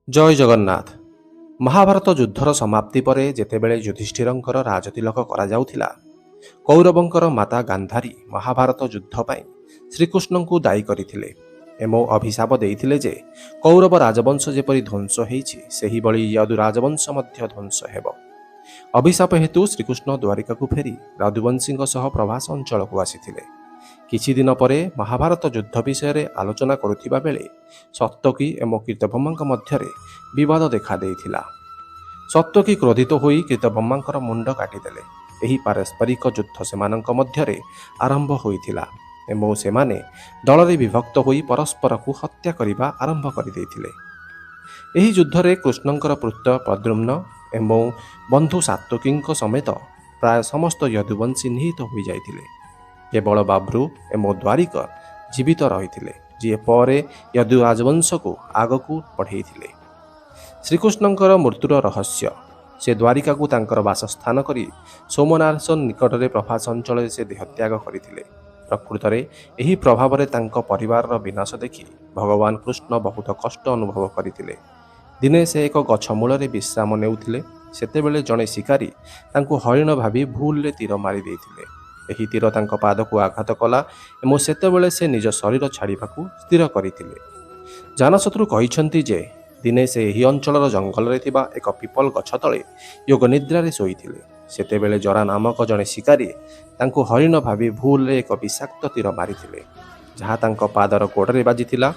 ଜୟ ଜଗନ୍ନାଥ। ମହାଭାରତ ଯୁଦ୍ଧର ସମାପ୍ତି ପରେ ଯେତେବେଳେ ଯୁଧିଷ୍ଠିରଙ୍କର ରାଜତିଲକ କରାଯାଉଥିଲା, କୌରବଙ୍କର ମାତା ଗାନ୍ଧାରୀ ମହାଭାରତ ଯୁଦ୍ଧ ପାଇଁ ଶ୍ରୀକୃଷ୍ଣଙ୍କୁ ଦାୟୀ କରିଥିଲେ ଏବଂ ଅଭିଶାପ ଦେଇଥିଲେ ଯେ କୌରବ ରାଜବଂଶ ଯେପରି ଧ୍ୱଂସ ହୋଇଛି, ସେହିଭଳି ୟଦୁ ରାଜବଂଶ ମଧ୍ୟ ଧ୍ୱଂସ ହେବ। ଅଭିଶାପ ହେତୁ ଶ୍ରୀକୃଷ୍ଣ ଦ୍ୱାରିକାକୁ ଫେରି ରଘୁବଂଶୀଙ୍କ ସହ ପ୍ରଭାସ ଅଞ୍ଚଳକୁ ଆସିଥିଲେ। କିଛି ଦିନ ପରେ ମହାଭାରତ ଯୁଦ୍ଧ ବିଷୟରେ ଆଲୋଚନା କରୁଥିବା ବେଳେ ସତ୍ୟକୀ ଏବଂ କୀର୍ତ୍ତବର୍ମାଙ୍କ ମଧ୍ୟରେ ବିବାଦ ଦେଖାଦେଇଥିଲା। ସତ୍ୟକୀ କ୍ରୋଧିତ ହୋଇ କୀର୍ତ୍ତବର୍ମାଙ୍କର ମୁଣ୍ଡ କାଟିଦେଲେ। ଏହି ପାରସ୍ପରିକ ଯୁଦ୍ଧ ସେମାନଙ୍କ ମଧ୍ୟରେ ଆରମ୍ଭ ହୋଇଥିଲା ଏବଂ ସେମାନେ ଦଳରେ ବିଭକ୍ତ ହୋଇ ପରସ୍ପରକୁ ହତ୍ୟା କରିବା ଆରମ୍ଭ କରିଦେଇଥିଲେ। ଏହି ଯୁଦ୍ଧରେ କୃଷ୍ଣଙ୍କର ପୁତ୍ର ପ୍ରଦ୍ୟୁମ୍ନ ଏବଂ ବନ୍ଧୁ ସାତ୍ୟକୀଙ୍କ ସମେତ ପ୍ରାୟ ସମସ୍ତ ଯଦୁବଂଶୀ ନିହତ ହୋଇଯାଇଥିଲେ। କେବଳ ବାଭ୍ରୁ ଏବଂ ଦ୍ୱାରିକ ଜୀବିତ ରହିଥିଲେ, ଯିଏ ପରେ ୟଦୁ ରାଜବଂଶକୁ ଆଗକୁ ବଢ଼େଇଥିଲେ। ଶ୍ରୀକୃଷ୍ଣଙ୍କର ମୃତ୍ୟୁର ରହସ୍ୟ। ସେ ଦ୍ୱାରିକାକୁ ତାଙ୍କର ବାସସ୍ଥାନ କରି ସୋମନାଥ ନିକଟରେ ପ୍ରଭାସ ଅଞ୍ଚଳରେ ସେ ଦେହତ୍ୟାଗ କରିଥିଲେ। ପ୍ରକୃତରେ ଏହି ପ୍ରଭାବରେ ତାଙ୍କ ପରିବାରର ବିନାଶ ଦେଖି ଭଗବାନ କୃଷ୍ଣ ବହୁତ କଷ୍ଟ ଅନୁଭବ କରିଥିଲେ। ଦିନେ ସେ ଏକ ଗଛ ମୂଳରେ ବିଶ୍ରାମ ନେଉଥିଲେ, ସେତେବେଳେ ଜଣେ ଶିକାରୀ ତାଙ୍କୁ ହରିଣ ଭାବି ଭୁଲରେ ତୀର ମାରି ଦେଇଥିଲେ। ଏହି ତୀର ତାଙ୍କ ପାଦକୁ ଆଘାତ କଲା ଏବଂ ସେତେବେଳେ ସେ ନିଜ ଶରୀର ଛାଡ଼ିବାକୁ ସ୍ଥିର କରିଥିଲେ। ଜାନଶତ୍ରୁ କହିଛନ୍ତି ଯେ ଦିନେ ସେ ଏହି ଅଞ୍ଚଳର ଜଙ୍ଗଲରେ ଥିବା ଏକ ପିପଲ ଗଛ ତଳେ ଯୋଗ ନିଦ୍ରାରେ ଶୋଇଥିଲେ। ସେତେବେଳେ ଜରା ନାମକ ଜଣେ ଶିକାରୀ ତାଙ୍କୁ ହରିଣ ଭାବି ଭୁଲରେ ଏକ ବିଷାକ୍ତ ତୀର ମାରିଥିଲେ, ଯାହା ତାଙ୍କ ପାଦର ଗୋଡ଼ରେ ବାଜିଥିଲା।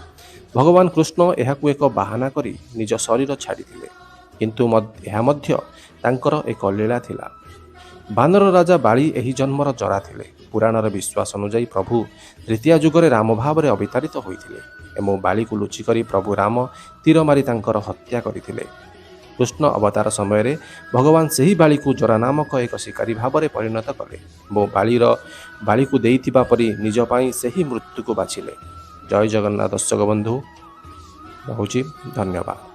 ଭଗବାନ କୃଷ୍ଣ ଏହାକୁ ଏକ ବାହାନା କରି ନିଜ ଶରୀର ଛାଡ଼ିଥିଲେ, କିନ୍ତୁ ଏହା ମଧ୍ୟ ତାଙ୍କର ଏକ ଲୀଳା ଥିଲା। ବାନର ରାଜା ବାଳି ଏହି ଜନ୍ମର ଜରା ଥିଲେ। ପୁରାଣର ବିଶ୍ୱାସ ଅନୁଯାୟୀ ପ୍ରଭୁ ତ୍ରେତୟା ଯୁଗରେ ରାମ ଭାବରେ ଅବତାରିତ ହୋଇଥିଲେ ଏବଂ ବାଳିକୁ ଲୁଚିକରି ପ୍ରଭୁ ରାମ ତୀର ମାରି ତାଙ୍କର ହତ୍ୟା କରିଥିଲେ। କୃଷ୍ଣ ଅବତାର ସମୟରେ ଭଗବାନ ସେହି ବାଳିକୁ ଜରା ନାମକ ଏକ ଶିକାରୀ ଭାବରେ ପରିଣତ କଲେ ଏବଂ ବାଳିକୁ ଦେଇଥିବା ପରି ନିଜ ପାଇଁ ସେହି ମୃତ୍ୟୁକୁ ବାଛିଲେ। ଜୟ ଜଗନ୍ନାଥ ଦର୍ଶକ ବନ୍ଧୁ, ରହୁଛି। ଧନ୍ୟବାଦ।